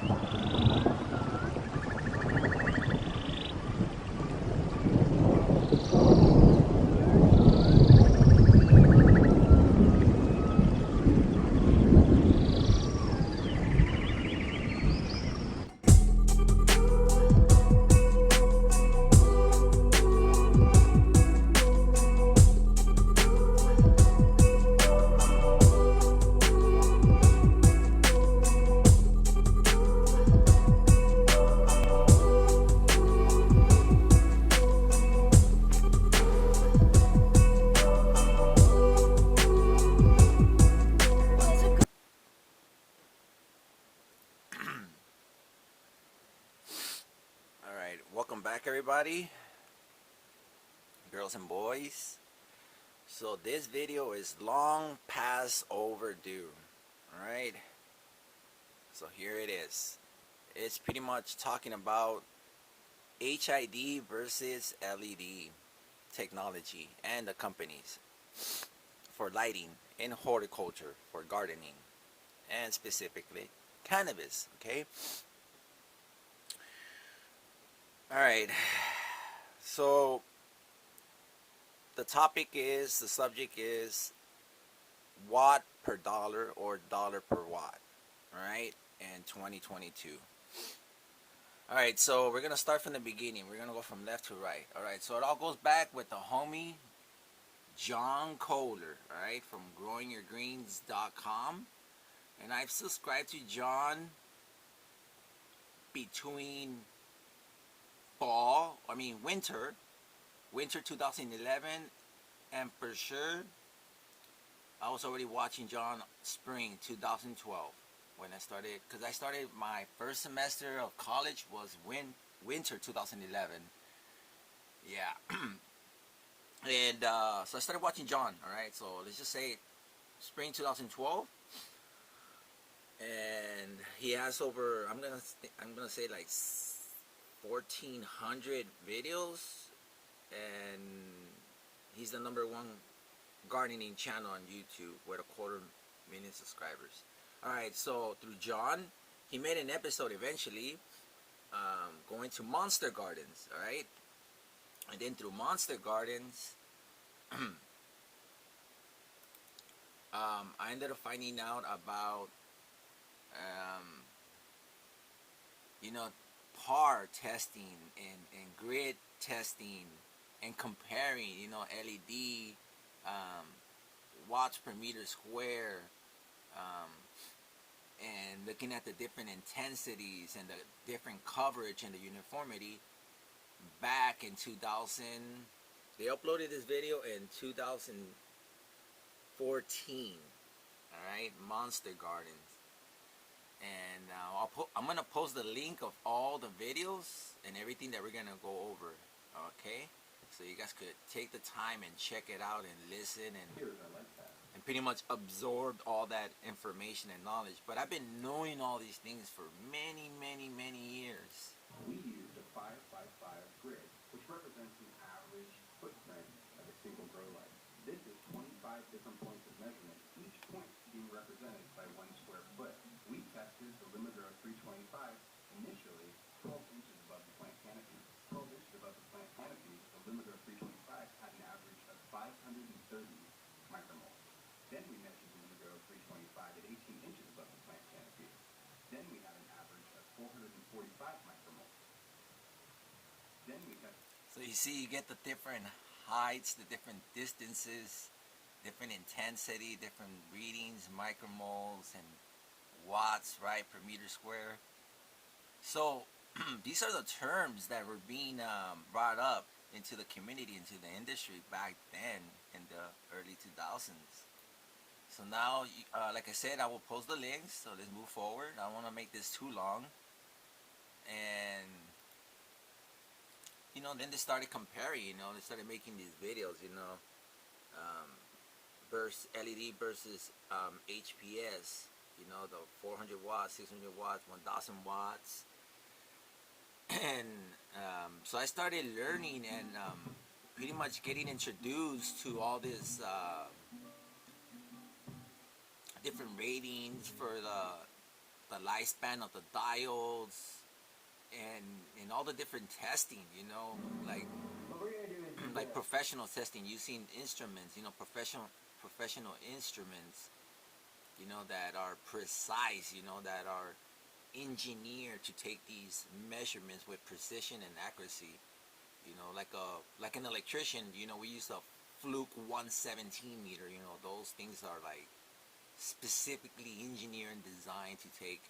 Alright, welcome back everybody, girls and boys. So this video is long past overdue. Alright, so here it is. It's pretty much talking about HID versus LED technology and the companies for lighting in horticulture, for gardening, and specifically cannabis. Okay, alright, so the subject is watt per dollar or dollar per watt, alright, in 2022. Alright, so we're gonna start from the beginning. We're gonna go from left to right. Alright, so it all goes back with the homie John Kohler, alright, from growingyourgreens.com. And I've subscribed to John between winter 2011, and for sure I was already watching John spring 2012 when I started, because I started my first semester of college was winter 2011. Yeah. And so I started watching John. Alright, so let's just say spring 2012, and he has over, I'm gonna say like 1,400 videos, and he's the #1 gardening channel on YouTube with 250,000 subscribers. Alright, so through John, he made an episode eventually going to Monster Gardens. Alright, and then through Monster Gardens I ended up finding out about par testing and grid testing and comparing LED watts per meter square, and looking at the different intensities and the different coverage and the uniformity back in 2000. They uploaded this video in 2014. Alright, Monster Gardens. And I'm gonna post the link of all the videos and everything that we're gonna go over. Okay, so you guys could take the time and check it out and listen and pretty much absorb all that information and knowledge. But I've been knowing all these things for many years. We used a 5x5 grid, which represents the average footprint of a single grow light. This is 25 different points of measurement, each point being represented by 1 square foot. We tested the limit of 325 initially 12 inches above the plant canopy. 12 inches above the plant canopy, the limit of 325 had an average of 530 micromoles. Then we measured the limit of 325 at 18 inches above the plant canopy. Then we had an average of 445 micromoles. Then we tested. So you see, you get the different heights, the different distances, different intensity, different readings, micromoles and watts, right, per meter square. So these are the terms that were being brought up into the community, into the industry back then in the early 2000s. So now, like I said, I will post the links. So let's move forward. I don't want to make this too long. And then they started comparing. They started making these videos. Versus LED versus HPS. The 400 watts, 600 watts, 1,000 watts. And so I started learning and pretty much getting introduced to all this different ratings for the the lifespan of the diodes, and all the different testing, you know, What we're gonna do is like professional testing using instruments, you know, professional instruments, you know, that are precise, you know, that are engineered to take these measurements with precision and accuracy. You know, like an electrician, you know, we use a Fluke 117 meter. You know, those things are like specifically engineered and designed to take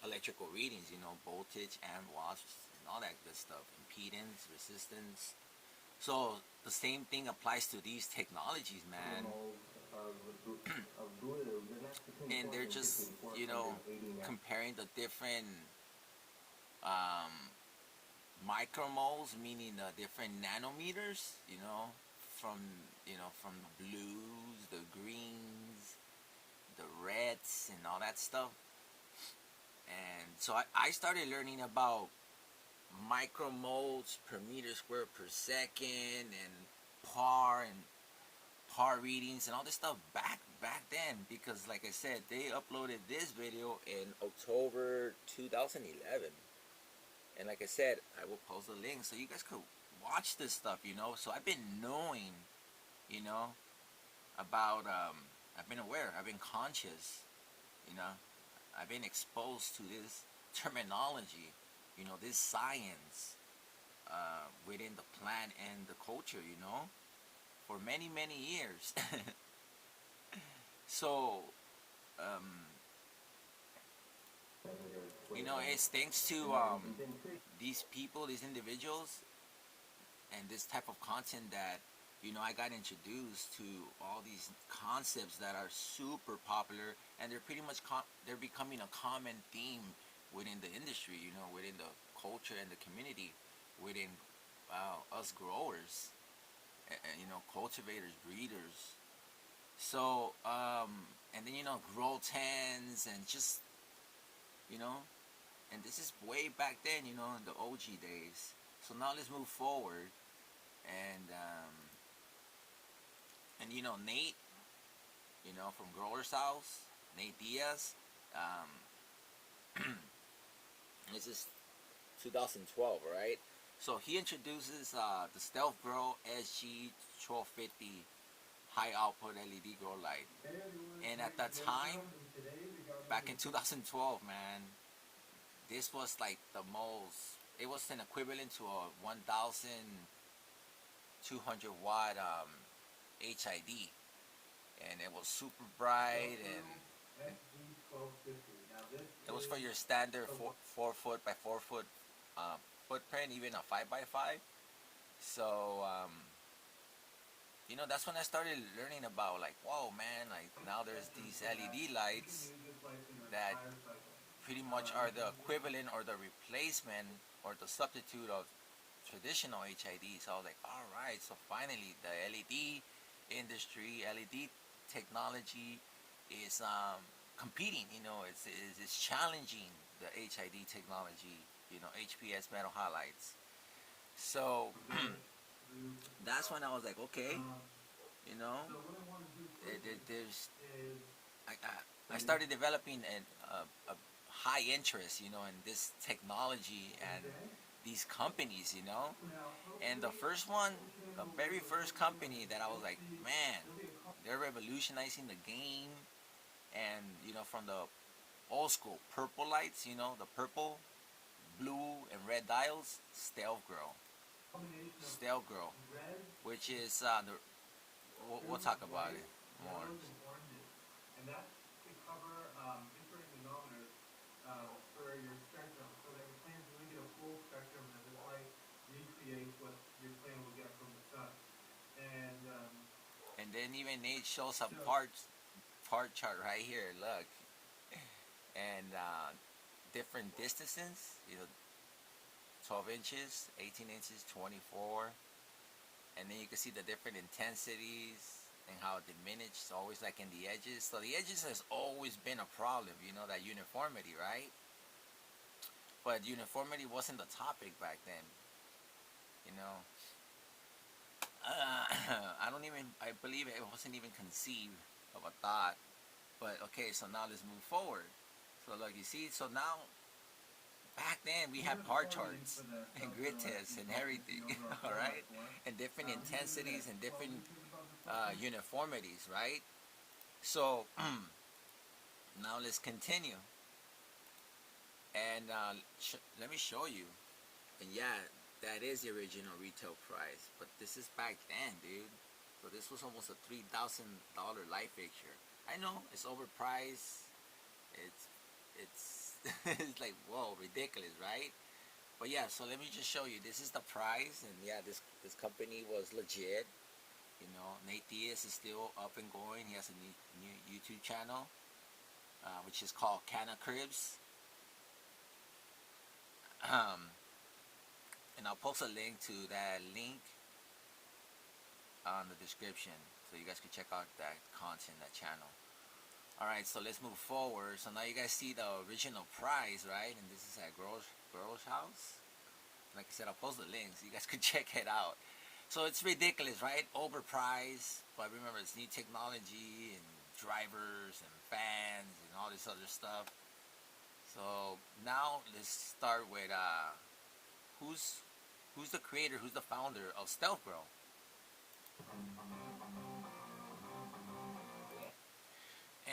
electrical readings. You know, voltage, amp, watts, and all that good stuff. Impedance, resistance. So the same thing applies to these technologies, man. And they're just, you know, comparing the different um, micromoles, meaning the different nanometers, you know, from from the blues, the greens, the reds, and all that stuff. And so I started learning about micromoles per meter square per second, and par and par readings and all this stuff back then, because like I said, they uploaded this video in October 2011. And like I said, I will post a link so you guys could watch this stuff, you know. So I've been knowing, you know, about I've been aware, I've been conscious, you know. I've been exposed to this terminology, you know, this science within the plant and the culture, you know, for many years. So you know, it's thanks to these people, these individuals, and this type of content that, you know, I got introduced to all these concepts that are super popular, and they're pretty much they're becoming a common theme within the industry, you know, within the culture and the community, within us growers, and, you know, cultivators, breeders. So and then, you know, grow tens, and just, you know, and this is way back then, you know, in the OG days. So now let's move forward, and you know, Nate, you know, from Growers House, Nate Diaz. This is 2012, right? So he introduces the Stealth Grow SG 1250 high output LED grow light, and at that time, back in 2012, man, this was like the most. It was an equivalent to a 1,200 watt HID, and it was super bright, and it was for your standard 4 foot by 4 foot footprint, even a 5 by 5. So you know, that's when I started learning about, like, whoa, man, like now there's these LED lights that pretty much are the equivalent or the replacement or the substitute of traditional HID. So I was like, all right, so finally the LED industry, LED technology is competing. You know, it's challenging the HID technology. You know, HPS metal halides. So that's when I was like, okay, you know, there's I started developing a high interest, you know, in this technology and these companies, you know. And the first one, the very first company that I was like, man, they're revolutionizing the game. And, you know, from the old school purple lights, you know, the purple, blue, and red dials, Stealth Girl, which is we'll talk about it more. And that's to cover different manometers for your spectrum, so that your plants really get a full spectrum, and this light recreates what your plant will get from the sun. And then even Nate shows some part chart right here. Look, and different distances. You know, 12 inches, 18 inches, 24, and then you can see the different intensities and how it diminished, always like in the edges. So the edges has always been a problem, you know, that uniformity, right? But uniformity wasn't the topic back then, you know. I believe it wasn't even conceived of a thought. But okay, so now let's move forward. So look, you see, so now back then we had par charts and grid tests and everything, all right, and different intensities and different uniformities, right? So now let's continue, and let me show you. And yeah, that is the original retail price, but this is back then, dude. So this was almost a $3,000 light fixture. I know it's overpriced. It's it's like, whoa, ridiculous, right? But yeah, so let me just show you. This is the price, and yeah, this company was legit. You know, Nate Diaz is still up and going. He has a new YouTube channel, which is called Canna Cribs. And I'll post a link to that link on the description, so you guys can check out that content, that channel. Alright, so let's move forward. So now you guys see the original price, right? And this is at Grows House. Like I said, I'll post the links. You guys could check it out. So it's ridiculous, right? Overpriced. But remember, it's new technology and drivers and fans and all this other stuff. So now let's start with who's the creator, who's the founder of Stealth Grow.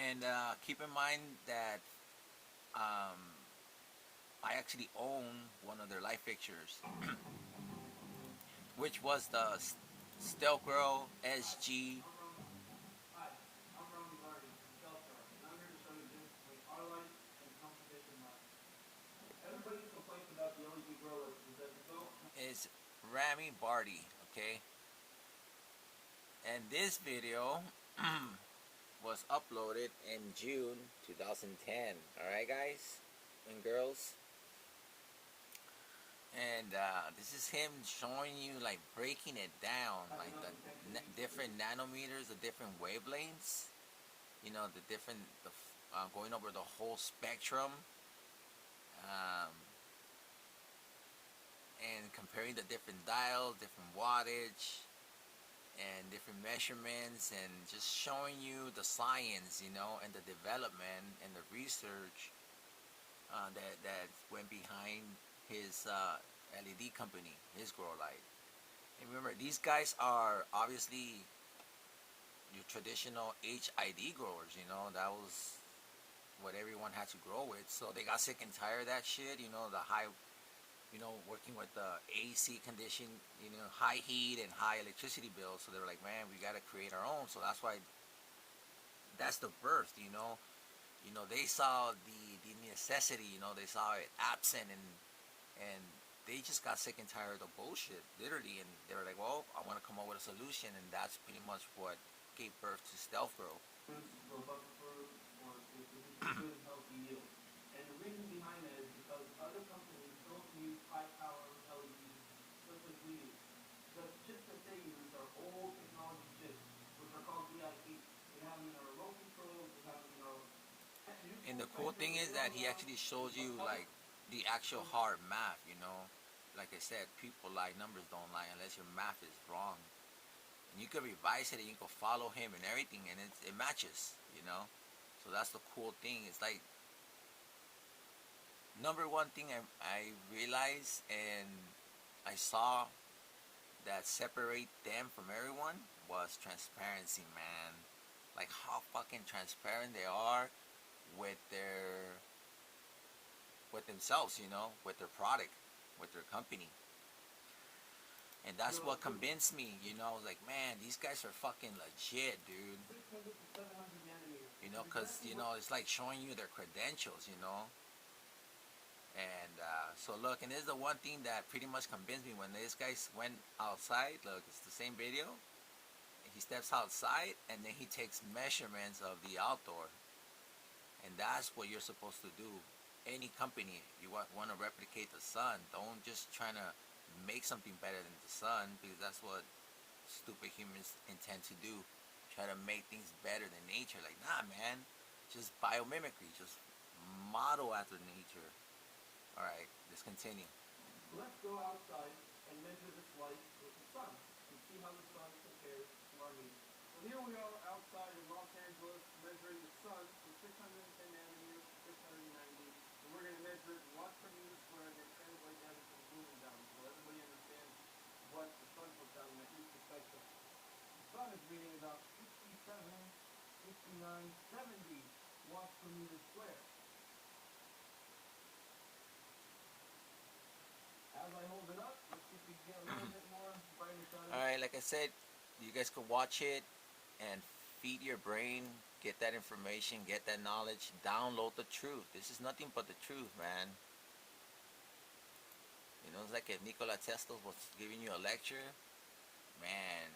And keep in mind that I actually own one of their light fixtures, which was the Stealth Grow SG. Is Rami Barty, okay? And this video was uploaded in June 2010. Alright, guys and girls. And this is him showing you, like, breaking it down, like the different nanometers, the different wavelengths, you know, the different, going over the whole spectrum, and comparing the different dials, different wattage, and different measurements, and just showing you the science, you know, and the development and the research that went behind his LED company, his grow light. And remember, these guys are obviously your traditional HID growers, you know. That was what everyone had to grow with. So they got sick and tired of that shit, you know, the high, you know, working with the AC condition, you know, high heat and high electricity bills. So they were like, man, we got to create our own. So that's why, that's the birth, you know. You know, they saw the necessity, you know, they saw it absent, and they just got sick and tired of the bullshit, literally. And they were like, well, I want to come up with a solution, and that's pretty much what gave birth to Stealth Grow. And the reason behind that is because other companies don't use high power LEDs such as we use. The chips that they use are old technology chips, which are called VIP. We have them in our remote control, we have them in our... And the cool thing is that he actually shows you, like, the actual hard math, you know. Like I said, people lie, numbers don't lie unless your math is wrong. And you can revise it and you can follow him and everything, and it matches, you know. So that's the cool thing. It's like, number one thing I realized and I saw that separate them from everyone was transparency, man. Like how fucking transparent they are with themselves, you know, with their product, with their company. And that's what convinced me, you know, like, man, these guys are fucking legit, dude. You know, because, you know, it's like showing you their credentials, you know. And so look, and this is the one thing that pretty much convinced me when this guy went outside. Look, it's the same video. He steps outside and then he takes measurements of the outdoor. And that's what you're supposed to do. Any company, you want to replicate the sun. Don't just try to make something better than the sun, because that's what stupid humans intend to do. Try to make things better than nature. Like, nah, man. Just biomimicry. Just model after nature. Alright, let's continue. Let's go outside and measure this light with the sun and see how the sun compares to our needs. So here we are outside in Los Angeles measuring the sun from 610 nanometers to 690 reading about 67, 69, 70 watts per meter square. As I hold it up, let's see if we can get a little bit more brightness out of it. Alright, like I said, you guys could watch it and feed your brain, get that information, get that knowledge, download the truth. This is nothing but the truth, man. You know, it's like if Nikola Tesla was giving you a lecture, man,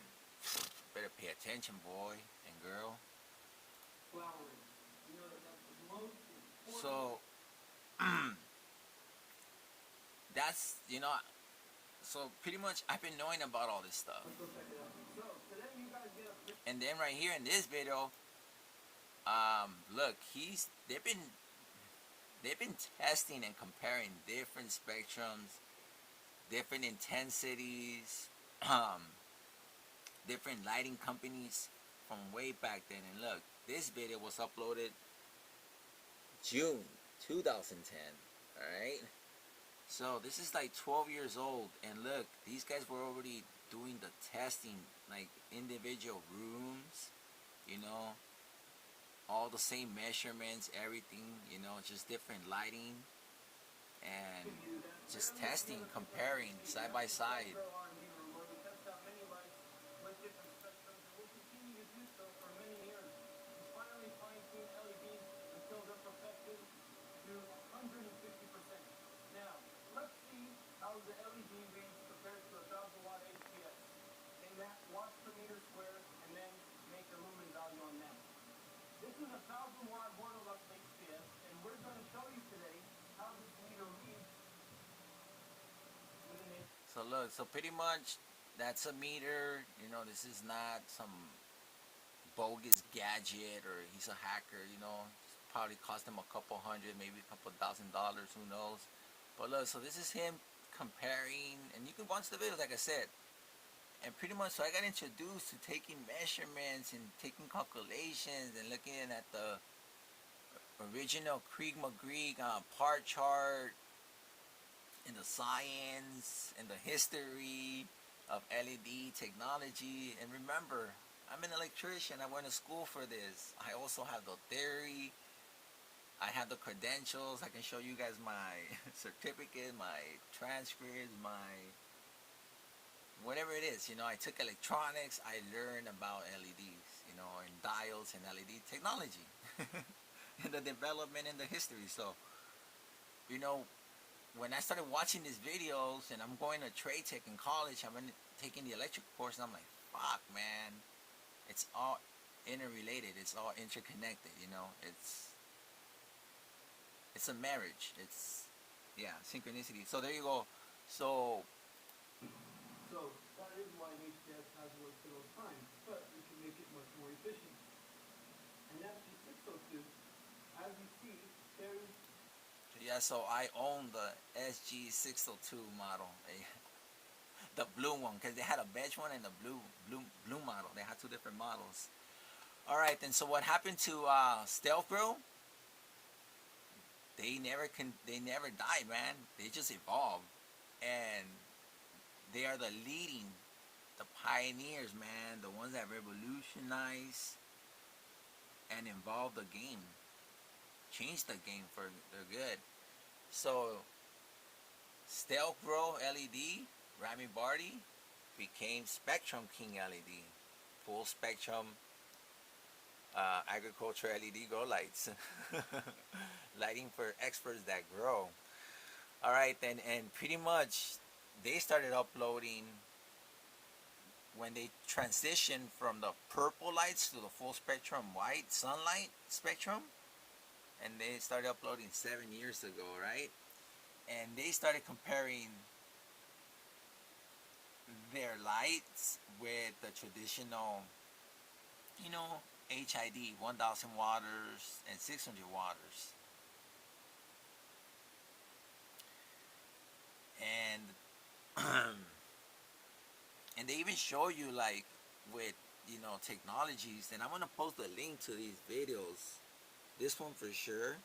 better pay attention, boy and girl. Flowering. You know that's the most important. So, that's, you know, so pretty much I've been knowing about all this stuff. Let's go check it out. So today you guys get a And then right here in this video, look, they've been testing and comparing different spectrums, different intensities, different lighting companies from way back then. And look, this video was uploaded June 2010. Alright, so this is like 12 years old, and look, these guys were already doing the testing, like individual rooms, you know, all the same measurements, everything, you know, just different lighting, and just testing, comparing side by side. Now, let's see how the LED reads compared to a 1000 watt HPS. Take that watts per meter square and then make the lumen value on that. This is a 1000 watt Borderlux HPS, and we're going to show you today how this meter reads with an So look, so pretty much that's a meter, you know, this is not some bogus gadget or he's a hacker, you know, probably cost him a couple hundred, maybe a couple $1,000, who knows. But look, so this is him comparing, and you can watch the video, like I said. And pretty much, so I got introduced to taking measurements and taking calculations and looking at the original Krieg McGreek part chart and the science and the history of LED technology. And remember, I'm an electrician. I went to school for this. I also have the theory. I have the credentials. I can show you guys my certificate, my transcripts, my whatever it is. You know, I took electronics. I learned about LEDs, you know, and diodes and LED technology and the development and the history. So, you know, when I started watching these videos, and I'm going to trade tech in college, I'm taking the electric course, and I'm like, fuck, man, it's all interrelated. It's all interconnected. You know, it's a marriage. It's, yeah, synchronicity. So there you go. So that is why an HPS has worked at all times, but we can make it much more efficient. And that's the 602. As you see, there's yeah, so I own the SG602 model, the blue one, because they had a beige one and a blue model. They had two different models. All right, then. So what happened to Stealth Brew? They never died, man. They just evolved, and they are the pioneers, man. The ones that revolutionized and involved the game, changed the game for their good. So Stealth Grow LED, Rami Barty, became Spectrum King LED, full spectrum agriculture LED grow lights, lighting for experts that grow. All right, then, and pretty much they started uploading when they transitioned from the purple lights to the full spectrum white sunlight spectrum. And they started uploading 7 years ago, right? And they started comparing their lights with the traditional, you know, HID, 1000 waters and 600 waters. And and they even show you, like, with, you know, technologies. And I'm gonna post a link to these videos, this one for sure,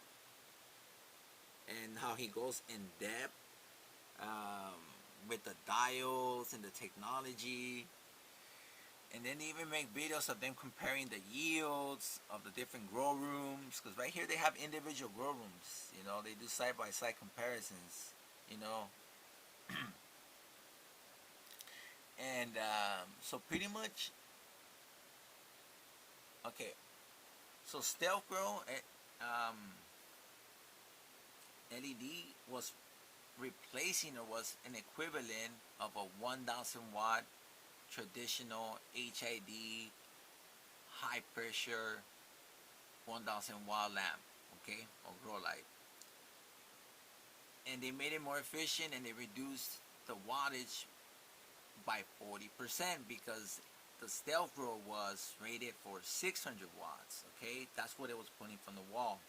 and how he goes in depth with the diodes and the technology. And then they even make videos of them comparing the yields of the different grow rooms. Because right here they have individual grow rooms. You know, they do side-by-side comparisons. You know. And so pretty much, okay. So Stealth Grow LED was replacing, or was an equivalent of a 1,000 watt traditional HID high pressure 1,000 watt lamp, okay, or grow light. And they made it more efficient, and they reduced the wattage by 40% because the Stealth Grow was rated for 600 watts, okay? That's what it was putting from the wall.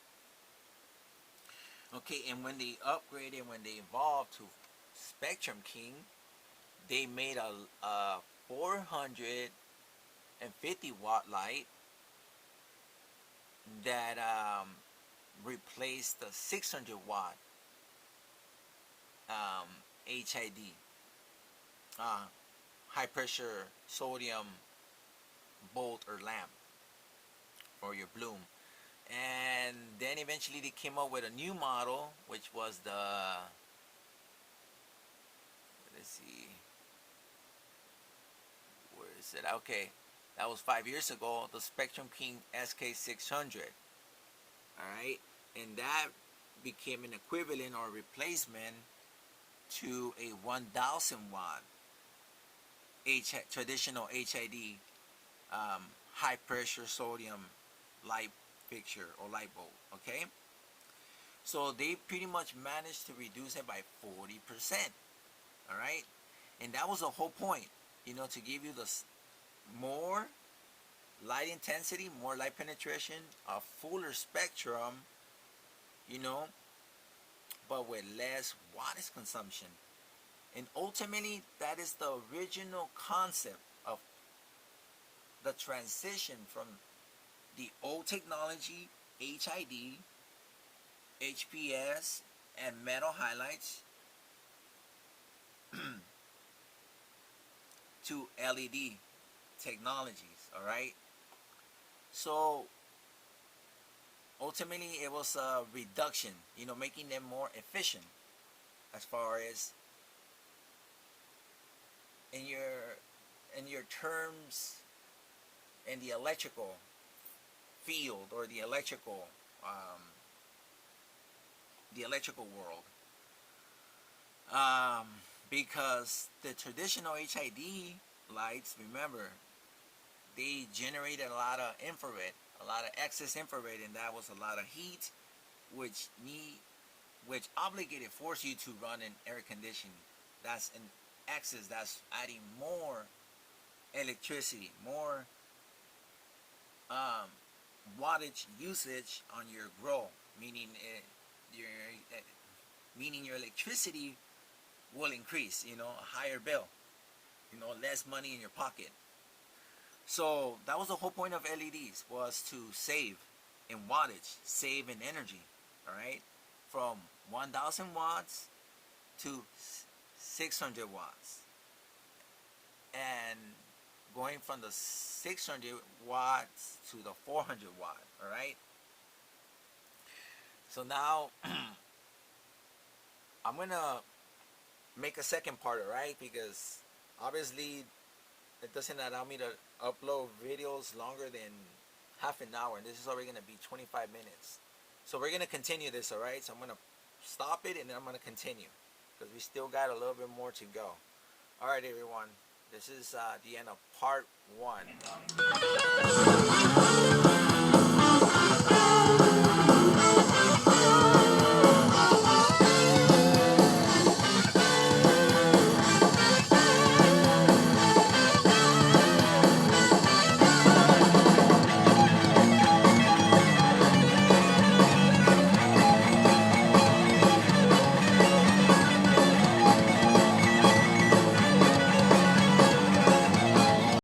Okay, and when they upgraded, when they evolved to Spectrum King, they made a 450 watt light that replaced the 600 watt HID, high pressure sodium bolt or lamp for your bloom. And then eventually they came up with a new model, which was the, let's see, where is it? Okay, that was 5 years ago, the Spectrum King SK600. Alright, and that became an equivalent or replacement to a 1,000 watt traditional HID high pressure sodium light fixture or light bulb. Okay, so they pretty much managed to reduce it by 40%. All right, and that was the whole point, you know, to give you the more light intensity, more light penetration, a fuller spectrum, you know, but with less wattage consumption. And ultimately, that is the original concept of the transition from the old technology, HID, HPS, and metal highlights to LED technologies. All right. So ultimately, it was a reduction, you know, making them more efficient as far as in your terms in the electrical field, or the electrical world, because the traditional HID lights, remember, they generated a lot of infrared, a lot of excess infrared, and that was a lot of heat, which obligated force you to run an air conditioning. That's an excess, that's adding more electricity, more wattage usage on your grow, meaning your electricity will increase, you know, a higher bill, you know, less money in your pocket. So that was the whole point of LEDs, was to save in wattage, save in energy. All right, from 1,000 watts to 600 watts, and going from the 600 watts to the 400 watt. All right, so now I'm gonna make a second part, all right, because obviously it doesn't allow me to upload videos longer than half an hour, and this is already gonna be 25 minutes. So we're gonna continue this, all right? So I'm gonna stop it, and then I'm gonna continue, because we still got a little bit more to go. All right, everyone, this is the end of part 1.